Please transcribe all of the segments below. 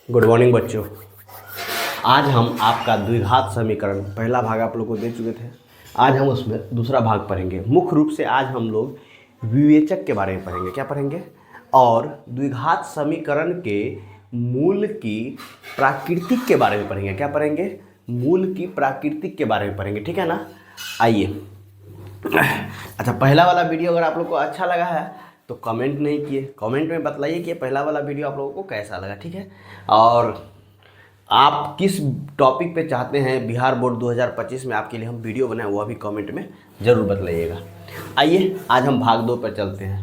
Good morning बच्चों। आज हम आपका द्विघात समीकरण पहला भाग आप लोग को दे चुके थे। आज हम उसमें दूसरा भाग पढ़ेंगे। मुख्य रूप से आज हम लोग विवेचक के बारे में पढ़ेंगे। क्या पढ़ेंगे? और द्विघात समीकरण के मूल की प्राकृतिक के बारे में पढ़ेंगे। क्या पढ़ेंगे? मूल की प्राकृतिक के बारे में पढ़ेंगे। ठीक है ना? आइए। अच्छा, पहला वाला वीडियो अगर आप लोग को अच्छा लगा है तो कमेंट नहीं किए, कमेंट में बतलाइए कि पहला वाला वीडियो आप लोगों को कैसा लगा। ठीक है? और आप किस टॉपिक पे चाहते हैं बिहार बोर्ड 2025 में आपके लिए हम वीडियो बनाएं, वह भी कमेंट में ज़रूर बतलाइएगा। आइए आज हम भाग 2 पर चलते हैं।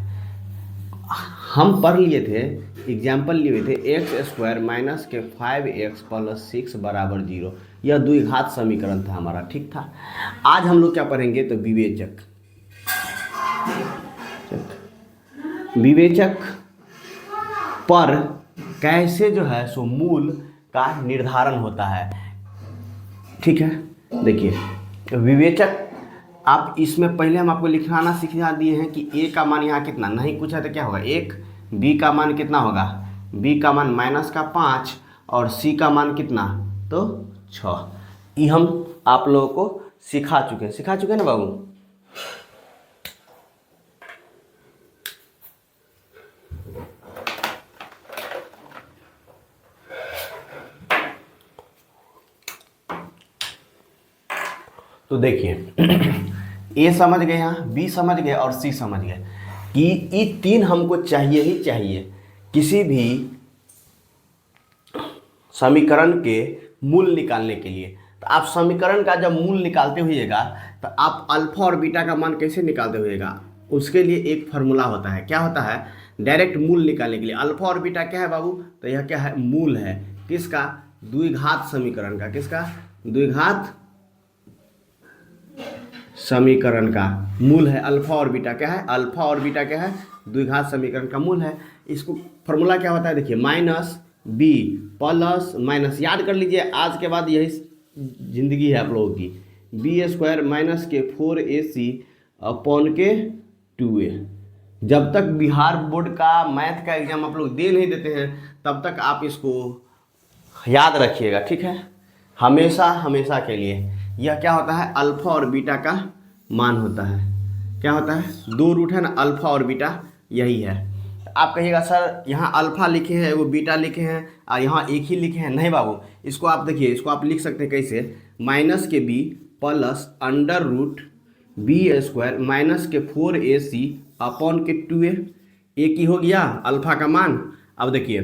हम पढ़ लिए थे, एग्जाम्पल लिए हुए थे x² माइनस के 5x प्लस 6 बराबर 0। यह द्विघात समीकरण था हमारा। ठीक था। आज हम लोग क्या पढ़ेंगे? तो विवेचक। विवेचक पर कैसे जो है सो मूल का निर्धारण होता है। ठीक है, देखिए विवेचक आप इसमें पहले हम आपको लिखाना सिखा दिए हैं कि a का मान यहाँ कितना नहीं कुछ है तो क्या होगा 1, b का मान कितना होगा, b का मान -5 और c का मान कितना तो 6। ये हम आप लोगों को सिखा चुके हैं ना बाबू। तो देखिए ए समझ गए, यहाँ बी समझ गए और सी समझ गए कि ये तीन हमको चाहिए ही चाहिए किसी भी समीकरण के मूल निकालने के लिए। तो आप समीकरण का जब मूल निकालते होइएगा तो आप अल्फा और बीटा का मान कैसे निकालते होइएगा, उसके लिए एक फार्मूला होता है। क्या होता है? डायरेक्ट मूल निकालने के लिए अल्फा और बीटा क्या है बाबू? तो यह क्या है? मूल है। किसका? द्विघात समीकरण का। किसका? द्विघात समीकरण का मूल है अल्फा और बीटा। क्या है? अल्फा और बीटा क्या है? द्विघात समीकरण का मूल है। इसको फॉर्मूला क्या होता है? देखिए माइनस बी प्लस माइनस, याद कर लीजिए आज के बाद यही जिंदगी है आप लोगों की। b² माइनस के 4ac अपॉन के 2a। जब तक बिहार बोर्ड का मैथ का एग्जाम आप लोग दे नहीं देते हैं तब तक आप इसको याद रखिएगा। ठीक है? हमेशा हमेशा के लिए यह क्या होता है? अल्फा और बीटा का मान होता है। क्या होता है? दो रूट है ना, अल्फा और बीटा, यही है। आप कहिएगा सर यहाँ अल्फा लिखे हैं वो बीटा लिखे हैं और यहाँ एक ही लिखे हैं। नहीं बाबू, इसको आप देखिए, इसको आप लिख सकते हैं कैसे? माइनस के b plus under root b² minus के 4ac अपॉन के 2a। एक ही हो गया अल्फा का मान। अब देखिए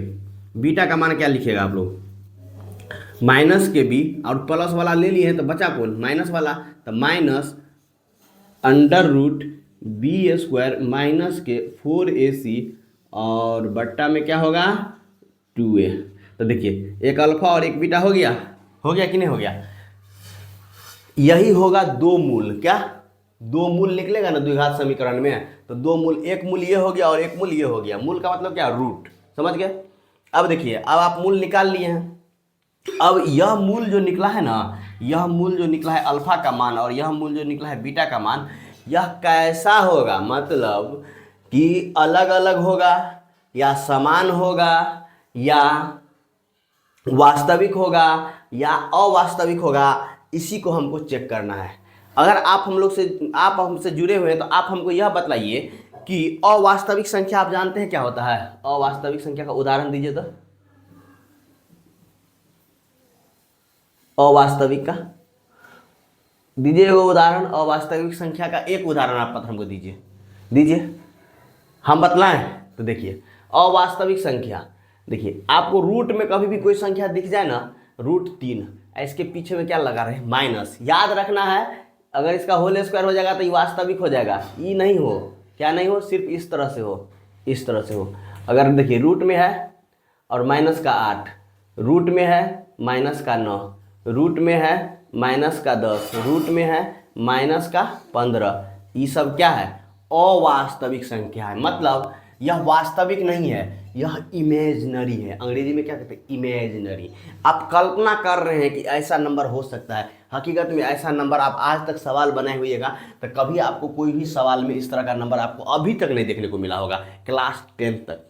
बीटा का मान क्या लिखिएगा आप लोग? माइनस के बी और प्लस वाला ले लिए हैं तो बचा कौन? माइनस वाला। तो minus under root b² minus के 4ac और बट्टा में क्या होगा? 2a। तो देखिए एक अल्फा और एक बीटा हो गया कि नहीं हो गया? यही होगा दो मूल। क्या? दो मूल निकलेगा ना द्विघात समीकरण में। तो दो मूल, एक मूल ये हो गया और एक मूल ये हो गया। मूल का मतलब क्या? रूट। समझ गए? अब देखिए, अब आप मूल निकाल लिए हैं। अब यह मूल जो निकला है ना, यह मूल जो निकला है अल्फा का मान और यह मूल जो निकला है बीटा का मान, यह कैसा होगा? मतलब कि अलग अलग होगा या समान होगा या वास्तविक होगा या अवास्तविक होगा, इसी को हमको चेक करना है। अगर आप हमसे जुड़े हुए हैं तो आप हमको यह बतलाइए कि अवास्तविक संख्या आप जानते हैं क्या होता है? अवास्तविक संख्या का उदाहरण दीजिए तो। अवास्तविक का दीजिए वो उदाहरण। अवास्तविक संख्या का एक उदाहरण आप हमको दीजिए हम बतलाएं। तो देखिए अवास्तविक संख्या, देखिए आपको रूट में कभी भी कोई संख्या दिख जाए ना, √3, इसके पीछे में क्या लगा रहे? माइनस। याद रखना है, अगर इसका होल स्क्वायर हो जाएगा तो ये वास्तविक हो जाएगा। ये नहीं हो, क्या नहीं हो? सिर्फ इस तरह से हो, इस तरह से हो। अगर देखिए रूट में है और माइनस का 8, रूट में है माइनस का 9, रूट में है माइनस का 10, रूट में है माइनस का 15, ये सब क्या है? अवास्तविक संख्या है। मतलब यह वास्तविक नहीं है, यह इमेजिनरी है। अंग्रेजी में क्या कहते हैं? इमेजिनरी। आप कल्पना कर रहे हैं कि ऐसा नंबर हो सकता है, हकीकत में ऐसा नंबर आप आज तक सवाल बनाए हुएगा तो कभी आपको कोई भी सवाल में इस तरह का नंबर आपको अभी तक नहीं देखने को मिला होगा, क्लास 10 तक।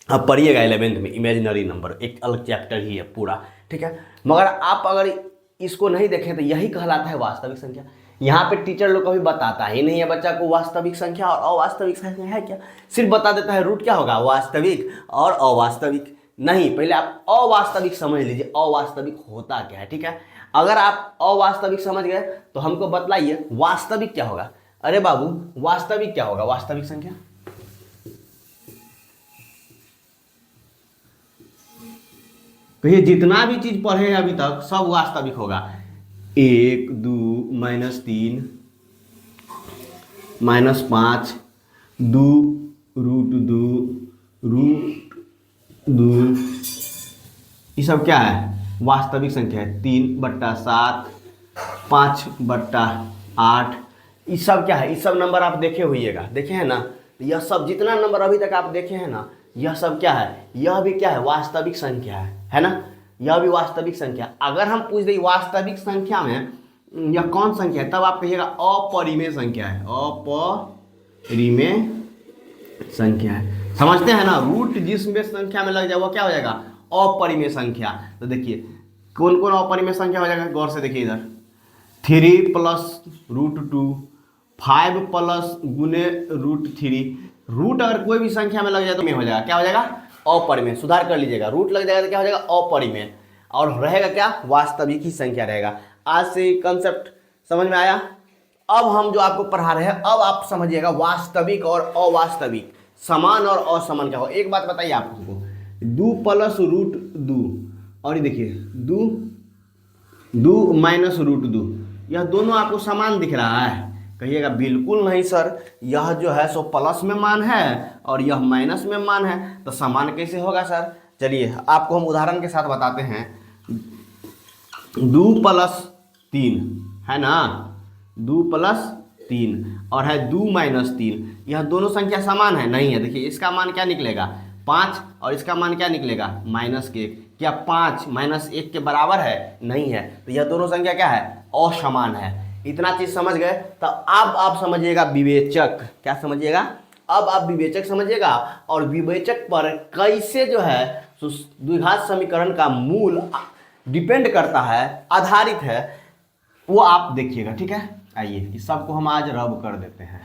अब पढ़िएगा 11th में इमेजिनरी नंबर, एक अलग चैप्टर ही है पूरा, ठीक है। मगर आप अगर इसको नहीं देखें तो यही कहलाता है वास्तविक संख्या। यहाँ पे टीचर लोग कभी बताता ही नहीं है बच्चा को वास्तविक संख्या और अवास्तविक संख्या है क्या, सिर्फ बता देता है रूट क्या होगा, वास्तविक और अवास्तविक। नहीं, पहले आप अवास्तविक समझ लीजिए, अवास्तविक होता क्या है, ठीक है। अगर आप अवास्तविक समझ गए तो हमको बतलाइए वास्तविक क्या होगा। अरे बाबू वास्तविक क्या होगा, वास्तविक संख्या? कहिए जितना भी चीज पढ़े हैं अभी तक सब वास्तविक होगा। 1 2 -3 -5 2 √2 ये सब क्या है, वास्तविक संख्या है। 3/7 5/8 ये सब क्या है, ये सब नंबर आप देखे होइएगा, देखे हैं ना। यह सब जितना नंबर अभी तक आप देखे हैं ना, यह सब क्या है, यह भी क्या है, वास्तविक संख्या है ना। यह भी वास्तविक संख्या। अगर हम पूछ दें वास्तविक संख्या में यह कौन संख्या है, तब आप कहिएगा अपरिमेय संख्या है, अपरिमेय संख्या है। समझते हैं ना, रूट जिसमें संख्या में लग जाए वो क्या हो जाएगा, अपरिमेय संख्या। तो देखिए कौन कौन अपरिमेय संख्या हो जाएगा, गौर से देखिए इधर। 3 + √2 5 प्लस गुने √3। रूट अगर कोई भी संख्या में लग जाए तो में हो जाएगा, क्या हो जाएगा, अपरिमेय। सुधार कर लीजिएगा, रूट लग जाएगा तो क्या हो जाएगा, अपरिमेय, और रहेगा क्या, वास्तविक ही संख्या रहेगा। आज से कंसेप्ट समझ में आया। अब हम जो आपको पढ़ा रहे हैं, अब आप समझिएगा वास्तविक और अवास्तविक, समान और असमान क्या हो। एक बात बताइए आपको, 2 + √2 और ये देखिए 2 -√2, यह दोनों आपको समान दिख रहा है? कहिएगा बिल्कुल नहीं सर, यह जो है सो प्लस में मान है और यह माइनस में मान है, तो समान कैसे होगा सर। चलिए आपको हम उदाहरण के साथ बताते हैं। 2 + 3 है ना, 2 + 3 और है 2 - 3, यह दोनों संख्या समान है? नहीं है। देखिए इसका मान क्या निकलेगा, 5, और इसका मान क्या निकलेगा, -1। क्या 5 - 1 के बराबर है? नहीं है। तो यह दोनों संख्या क्या है, असमान है। इतना चीज समझ गए तो अब आप समझिएगा विवेचक। क्या समझिएगा, अब आप विवेचक समझिएगा, और विवेचक पर कैसे जो है द्विघात समीकरण का मूल डिपेंड करता है, आधारित है, वो आप देखिएगा, ठीक है। आइए इस सबको हम आज रब कर देते हैं।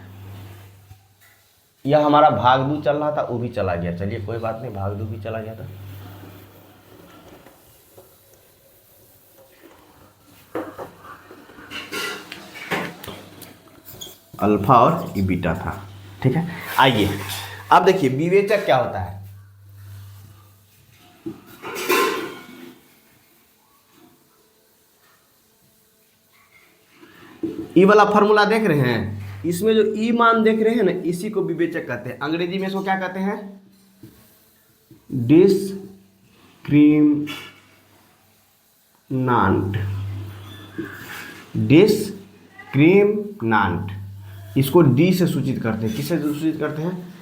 यह हमारा भाग 2 चल रहा था, वो भी चला गया। चलिए कोई बात नहीं, भाग 2 भी चला गया था। अल्फा और ई बीटा था, ठीक है। आइए अब देखिए विवेचक क्या होता है। ई वाला फॉर्मूला देख रहे हैं, इसमें जो ई मान देख रहे हैं ना, इसी को विवेचक कहते हैं। अंग्रेजी में इसको क्या कहते हैं, डिस्क्रिमिनांट। डिस्क्रिमिनांट इसको डी से सूचित करते हैं। किससे सूचित करते हैं,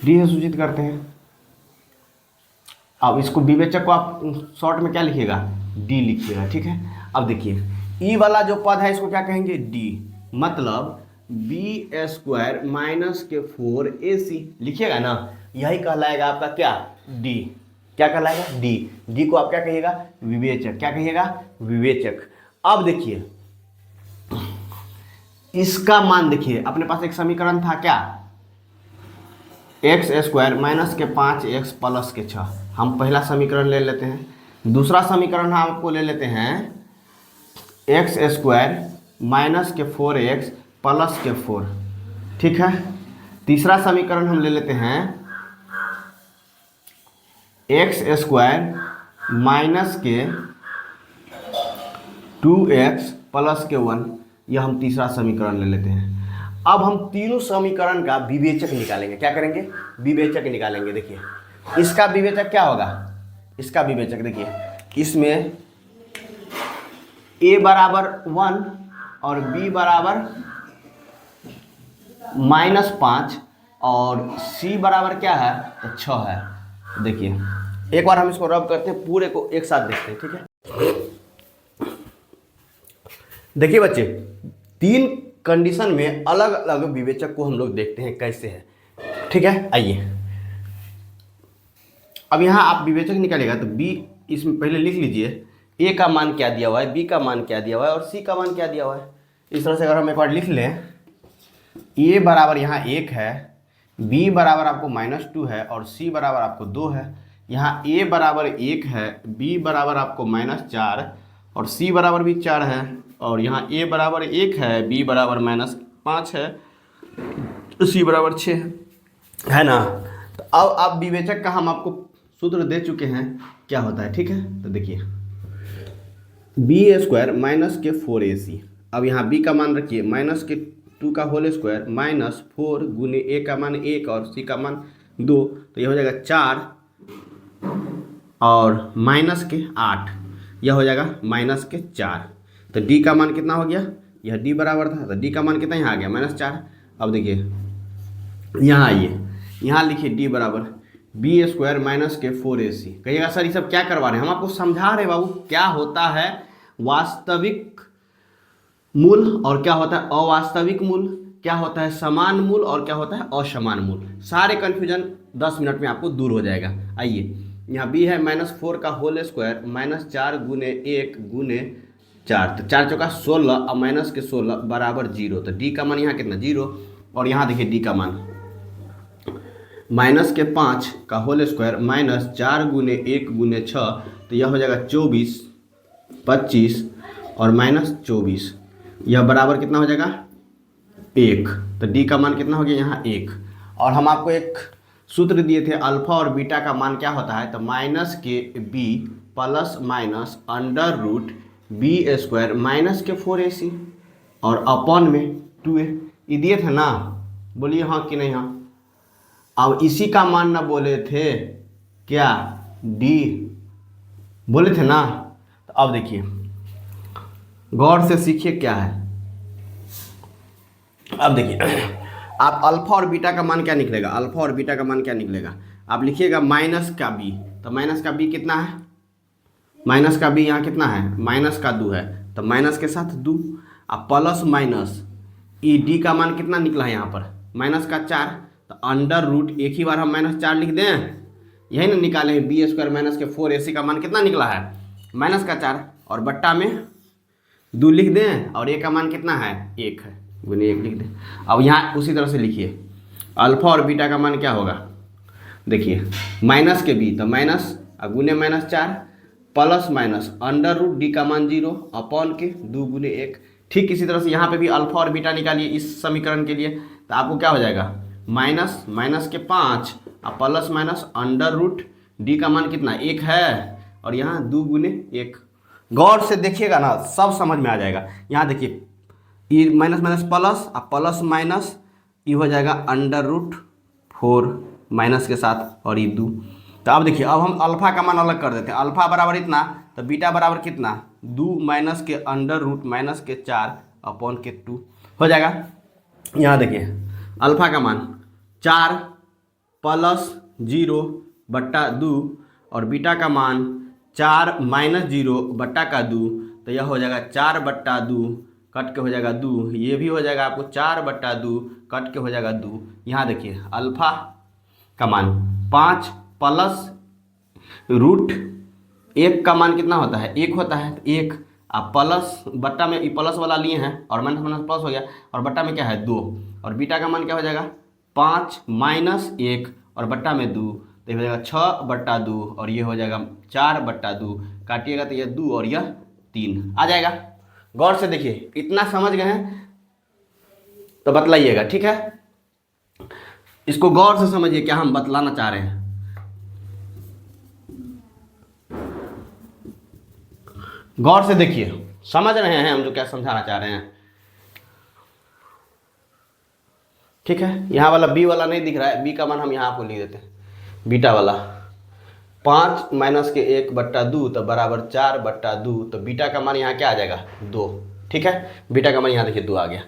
डी से सूचित करते हैं। अब इसको विवेचक को आप शॉर्ट में क्या लिखिएगा, डी लिखिएगा, ठीक है। अब देखिए ई वाला जो पद है इसको क्या कहेंगे, डी, मतलब b² - 4ac लिखिएगा ना, यही कहलाएगा आपका क्या, डी। क्या कहलाएगा, डी। डी को आप क्या कहिएगा, विवेचक। क्या कहिएगा, विवेचक। अब देखिए इसका मान देखिए, अपने पास एक समीकरण था क्या, x² - 5x + 6। हम पहला समीकरण ले लेते हैं। दूसरा समीकरण हम आपको ले लेते हैं x² - 4x + 4, ठीक है। तीसरा समीकरण हम ले लेते हैं x² - 2x + 1, यह हम तीसरा समीकरण ले लेते हैं। अब हम तीनों समीकरण का विवेचक निकालेंगे। क्या करेंगे, विवेचक निकालेंगे। देखिए इसका विवेचक क्या होगा, इसका विवेचक देखिए, इसमें a = 1 और b = -5 और c बराबर क्या है, तो 6 है। देखिए एक बार हम इसको रब करते हैं, पूरे को एक साथ देखते हैं, ठीक है। देखिए बच्चे, तीन कंडीशन में अलग अलग विवेचक को हम लोग देखते हैं कैसे है। ठीक है, आइए अब यहाँ आप विवेचक निकालेगा तो बी इसमें पहले लिख लीजिए ए का मान क्या दिया हुआ है, बी का मान क्या दिया हुआ है और सी का मान क्या दिया हुआ है। इस तरह से अगर हम एक बार लिख लें, ए बराबर यहाँ 1 है, बी बराबर आपको -2 है और सी बराबर आपको 2 है। यहाँ ए बराबर 1 है, बी बराबर आपको -4 और सी बराबर भी 4 है। और यहाँ ए बराबर 1 है, बी बराबर -5 है, सी बराबर 6 है ना। तो अब आप विवेचक का हम आपको सूत्र दे चुके हैं क्या होता है। ठीक है, तो देखिए b² माइनस के 4ac। अब यहाँ b का मान रखिए -2 का होल स्क्वायर -4 गुने a का मान 1 और c का मान 2, तो यह हो जाएगा 4 और -8, यह हो जाएगा -4। तो d का मान कितना हो गया, यह d बराबर था तो d का मान कितना यहाँ आ गया -4। अब देखिए यहाँ आइए, यहाँ लिखिए d बराबर b² माइनस के 4ac। कहिएगा सर ये सब क्या करवा रहे हैं, हम आपको समझा रहे हैं बाबू क्या होता है वास्तविक मूल और क्या होता है अवास्तविक मूल, क्या होता है समान मूल और क्या होता है असमान मूल। सारे कन्फ्यूजन 10 मिनट में आपको दूर हो जाएगा। आइए यहाँ b है -4 का होल स्क्वायर -4 गुने 1 गुने 4, तो 4 चौका 16 और माइनस के 16 बराबर 0। तो d का मान यहाँ कितना 0 और यहाँ देखिए d का मान -5 का होल स्क्वायर -4 गुने 1 गुने 6, तो यह हो जाएगा 24, 25 और -24, यह बराबर कितना हो जाएगा 1। तो d का मान कितना हो गया यहाँ 1। और हम आपको एक सूत्र दिए थे अल्फा और बीटा का मान क्या होता है, तो -b plus minus √b² minus के 4ac और अपॉन में 2a, ये दिए थे ना, बोलिए हाँ कि नहीं हाँ। अब इसी का मान ना बोले थे क्या d बोले थे ना। तो अब देखिए गौर से सीखिए क्या है। अब देखिए आप अल्फा और बीटा का मान क्या निकलेगा, अल्फा और बीटा का मान क्या निकलेगा, आप लिखिएगा माइनस का b। तो माइनस का b कितना है, माइनस का b यहाँ कितना है -2 है, तो माइनस के साथ 2 अब प्लस माइनस ई d का मान कितना निकला है यहाँ पर -4, तो √ एक ही बार हम -4 लिख दें, यही ना निकाले हैं b² माइनस के 4ac का मान कितना निकला है -4 और बट्टा में 2 लिख दें और a का मान कितना है 1 है, गुने 1 लिख दें। अब यहाँ उसी तरह से लिखिए अल्फा और बीटा का मान क्या होगा, देखिए माइनस के b तो माइनस गुने -4 प्लस माइनस √d का मान 0 अपॉन के 2 गुने 1। ठीक इसी तरह से यहाँ पे भी अल्फा और बीटा निकालिए इस समीकरण के लिए, तो आपको क्या हो जाएगा माइनस के 5 और प्लस माइनस √d का मान कितना 1 है और यहाँ 2 गुने 1। गौर से देखिएगा ना सब समझ में आ जाएगा। यहाँ देखिए ये माइनस माइनस प्लस और प्लस माइनस ये हो जाएगा √4 माइनस के साथ और ये 2। तो अब देखिए अब हम अल्फा का मान अलग कर देते हैं, अल्फा बराबर इतना तो बीटा बराबर कितना 2 माइनस के √ माइनस के 4 अपॉन के 2 हो जाएगा। यहाँ देखिए अल्फा का मान 4 प्लस 0 बट्टा 2 और बीटा का मान 4 माइनस 0 बट्टा का 2, तो यह हो जाएगा 4 बट्टा 2 कट के हो जाएगा 2, ये भी हो जाएगा आपको 4 बट्टा 2 कट के हो जाएगा 2। यहाँ देखिए अल्फा का मान 5 प्लस √1 का मान कितना होता है 1 होता है, तो 1 आप प्लस बट्टा में प्लस वाला लिए हैं और माइनस माइनस प्लस हो गया और बट्टा में क्या है 2 और बीटा का मान क्या हो जाएगा 5 माइनस 1 और बट्टा में 2, तो ये हो जाएगा 6 बट्टा 2 और ये हो जाएगा 4 बट्टा 2, काटिएगा तो यह 2 और यह 3 आ जाएगा। गौर से देखिए इतना समझ गए हैं तो बतलाइएगा, ठीक है। इसको गौर से समझिए क्या हम बतलाना चाह रहे हैं। गौर से देखिए समझ रहे हैं हम जो क्या समझाना चाह रहे हैं, ठीक है। यहाँ वाला b वाला नहीं दिख रहा है, b का मान हम यहाँ आपको लिख देते हैं, बीटा वाला 5 माइनस के 1 बट्टा 2 तो बराबर 4 बट्टा 2, तो बीटा का मान यहाँ क्या आ जाएगा 2, ठीक है। बीटा का मान यहाँ देखिए 2 आ गया।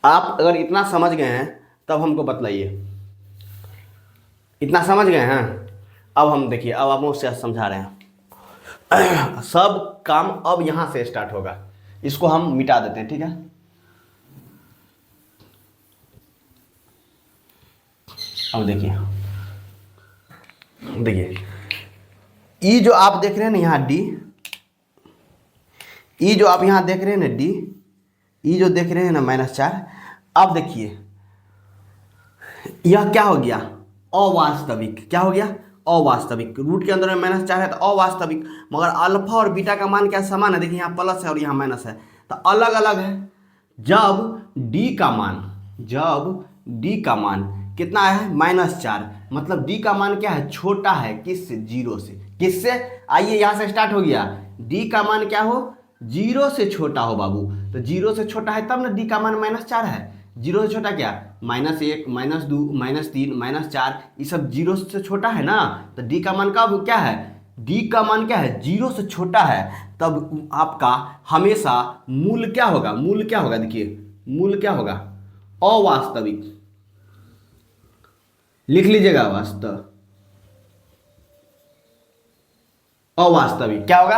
आप अगर इतना समझ गए हैं तब हमको बतलाइए, इतना समझ गए हैं। अब हम देखिए अब हम उससे समझा रहे हैं सब काम अब यहाँ से स्टार्ट होगा, इसको हम मिटा देते हैं, ठीक है। अब देखिए देखिए ई जो आप देख रहे हैं ना यहाँ डी, ई जो आप यहाँ देख रहे हैं ना डी, ई जो देख रहे हैं ना -4, अब देखिए यह क्या हो गया, अवास्तविक। क्या हो गया, अवास्तविक। रूट के अंदर में -4 है तो अवास्तविक, मगर अल्फा और बीटा का मान क्या समान है, देखिए यहाँ प्लस है और यहाँ माइनस है तो अलग अलग है। जब डी का मान कितना है, -4, मतलब डी का मान क्या है, छोटा है किससे, 0 से। किससे, आइए यहाँ से स्टार्ट हो गया। डी का मान क्या हो, 0 से छोटा हो बाबू, तो 0 से छोटा है तब ना डी का मान -4 है। 0 से छोटा क्या, -1, -2, -3, -4, ये सब 0 से छोटा है ना, तो डी का मान कब क्या है, डी का मान क्या है, 0 से छोटा है। तब आपका हमेशा मूल क्या होगा, मूल क्या होगा, देखिए मूल क्या होगा, अवास्तविक। लिख लीजिएगा अवास्तविक। क्या होगा,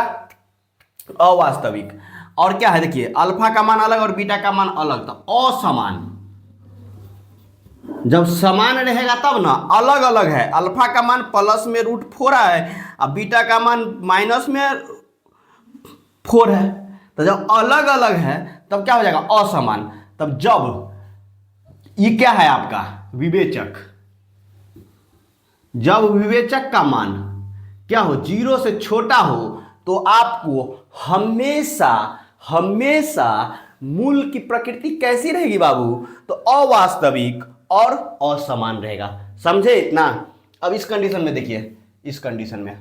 अवास्तविक। और क्या है, देखिए अल्फा का मान अलग और बीटा का मान अलग, तो असमान। जब समान रहेगा तब ना, अलग अलग है, अल्फा का मान प्लस में √4 है और बीटा का मान माइनस में 4 है, तो जब अलग अलग है तब क्या हो जाएगा, असमान। तब जब ये क्या है आपका विवेचक, जब विवेचक का मान क्या हो, 0 से छोटा हो, तो आपको हमेशा मूल की प्रकृति कैसी रहेगी बाबू, तो अवास्तविक और असमान रहेगा। समझे इतना। अब इस कंडीशन में देखिए, इस कंडीशन में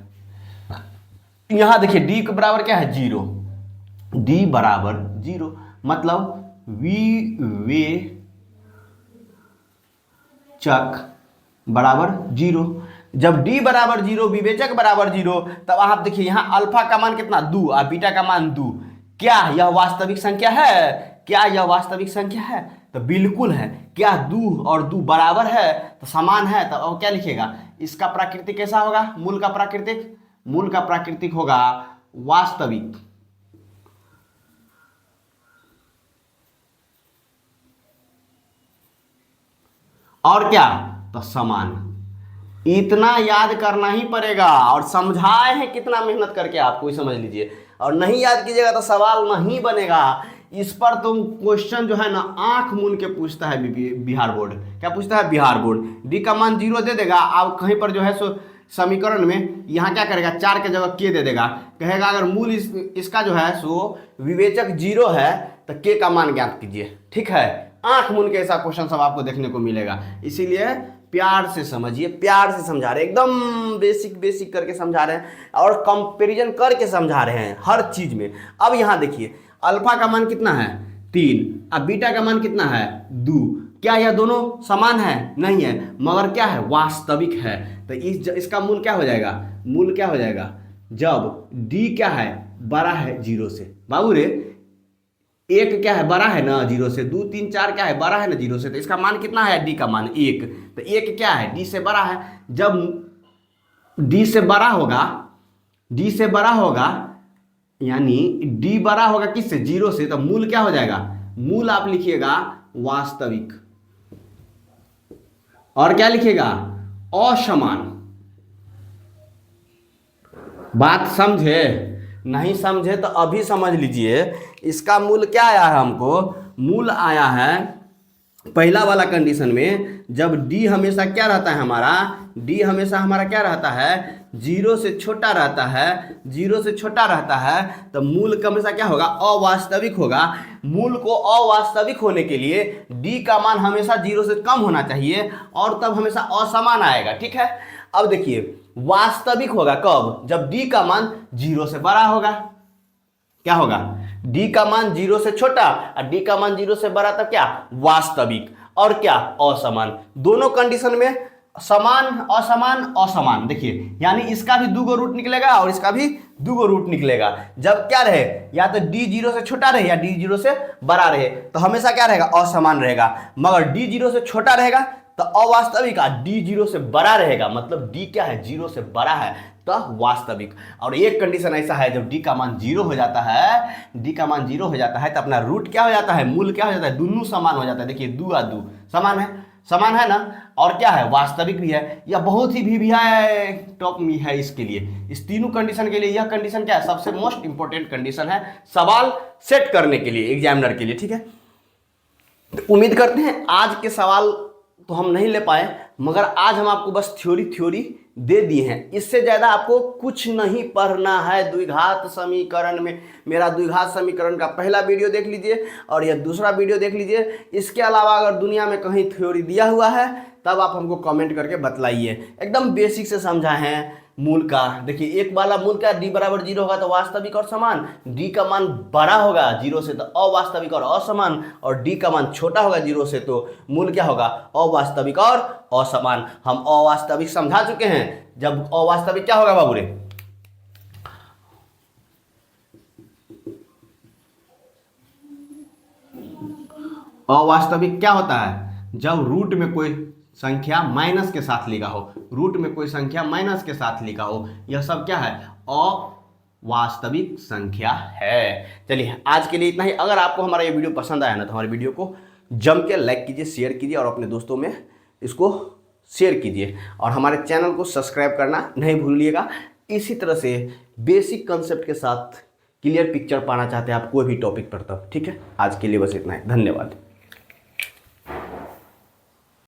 यहां देखिए डी के बराबर क्या है, 0, डी बराबर 0, मतलब विवेचक बराबर 0। जब d बराबर 0, विवेचक बराबर 0, तब आप देखिए यहाँ अल्फा का मान कितना, 2 और बीटा का मान 2। क्या यह वास्तविक संख्या है, क्या यह वास्तविक संख्या है, तो बिल्कुल है। क्या 2 और 2 बराबर है, तो समान है, तो अब क्या लिखिएगा, इसका प्राकृतिक कैसा होगा, मूल का प्राकृतिक होगा वास्तविक। और क्या, तो समान। इतना याद करना ही पड़ेगा, और समझाए हैं कितना मेहनत करके, आपको ही समझ लीजिए। और नहीं याद कीजिएगा तो सवाल नहीं बनेगा। इस पर तुम क्वेश्चन जो है ना आंख मूंद के पूछता है बिहार बोर्ड। क्या पूछता है, बिहार बोर्ड। डी का मान 0 दे देगा, आप कहीं पर जो है सो समीकरण में यहाँ क्या करेगा, 4 के जगह के दे देगा, कहेगा अगर मूल इसका जो है सो विवेचक 0 है तो के का मान ज्ञात कीजिए। ठीक है, आंख मूंद के ऐसा क्वेश्चन सब आपको देखने को मिलेगा। इसीलिए प्यार से समझिए, प्यार से समझा रहे हैं, एकदम बेसिक करके समझा रहे हैं और कंपैरिजन करके समझा रहे हैं हर चीज में। अब यहाँ देखिए अल्फा का मान कितना है, 3, अब बीटा का मान कितना है, 2। क्या यह दोनों समान है, नहीं है, मगर क्या है, वास्तविक है। तो इसका मूल क्या हो जाएगा, मूल क्या हो जाएगा, जब डी क्या है, बड़ा है 0 से। बाबू रे, 1 क्या है, बड़ा है ना 0 से, 2, 3, 4 क्या है, बड़ा है ना 0 से, तो इसका मान कितना है, डी का मान 1। तो 1 क्या है, डी से बड़ा है। जब डी से बड़ा होगा यानी डी बड़ा होगा किससे, 0 से, तो मूल क्या हो जाएगा, मूल आप लिखिएगा वास्तविक। और क्या लिखिएगा, असमान। बात समझे, नहीं समझे तो अभी समझ लीजिए। इसका मूल क्या आया है, हमको मूल आया है पहला वाला कंडीशन में, जब d हमेशा क्या रहता है हमारा, d हमेशा हमारा क्या रहता है, 0 से छोटा रहता है, 0 से छोटा रहता है, तो मूल का हमेशा क्या होगा, अवास्तविक होगा। मूल को अवास्तविक होने के लिए d का मान हमेशा 0 से कम होना चाहिए और तब हमेशा असमान आएगा। ठीक है, अब देखिए वास्तविक होगा कब, जब d का मान 0 से बड़ा होगा। क्या होगा, d का मान 0 से छोटा और d का मान 0 से बड़ा, तब क्या, वास्तविक। और क्या, असमान। दोनों कंडीशन में समान असमान असमान। देखिए यानी इसका भी 2 रूट निकलेगा और इसका भी 2 रूट निकलेगा। जब क्या रहे, या तो d 0 से छोटा रहे या d 0 से बड़ा रहे, तो हमेशा क्या रहेगा, असमान रहेगा। मगर d 0 से छोटा रहेगा तो अवास्तविक, d 0 से बड़ा रहेगा, मतलब d क्या है, 0 से बड़ा है, तो वास्तविक। और एक कंडीशन ऐसा है, जब d का मान 0 हो जाता है, d का मान 0 हो जाता है, तो अपना रूट क्या हो जाता है, मूल क्या हो जाता है, दोनों समान हो जाता है। देखिए 2 और 2 समान है, समान है ना, और क्या है, वास्तविक भी है, या बहुत ही भी है, टॉप में है। इसके लिए, इस तीनों कंडीशन के लिए यह कंडीशन क्या है, सबसे मोस्ट इंपॉर्टेंट कंडीशन है सवाल सेट करने के लिए, एग्जामिनर के लिए। ठीक है, तो उम्मीद करते हैं आज के सवाल तो हम नहीं ले पाए, मगर आज हम आपको बस थ्योरी दे दिए हैं। इससे ज़्यादा आपको कुछ नहीं पढ़ना है द्विघात समीकरण में। मेरा द्विघात समीकरण का पहला वीडियो देख लीजिए और यह दूसरा वीडियो देख लीजिए। इसके अलावा अगर दुनिया में कहीं थ्योरी दिया हुआ है तब आप हमको कमेंट करके बतलाइए। एकदम बेसिक से समझा है मूल का। देखिए, एक वाला मूल का d बराबर 0 होगा तो वास्तविक और समान, d का मान बड़ा होगा 0 से तो अवास्तविक और असमान, और d का मान छोटा होगा 0 से तो मूल क्या होगा, अवास्तविक और असमान। हम अवास्तविक समझा चुके हैं, जब अवास्तविक क्या होगा बाबू रे, अवास्तविक क्या होता है, जब रूट में कोई संख्या माइनस के साथ लिखा हो, रूट में कोई संख्या माइनस के साथ लिखा हो, यह सब क्या है, अवास्तविक संख्या है। चलिए, आज के लिए इतना ही। अगर आपको हमारा ये वीडियो पसंद आया ना तो हमारे वीडियो को जम के लाइक कीजिए, शेयर कीजिए और अपने दोस्तों में इसको शेयर कीजिए, और हमारे चैनल को सब्सक्राइब करना नहीं भूलिएगा। इसी तरह से बेसिक कंसेप्ट के साथ क्लियर पिक्चर पाना चाहते हैं आप कोई भी टॉपिक पर तब। ठीक है, आज के लिए बस इतना ही, धन्यवाद।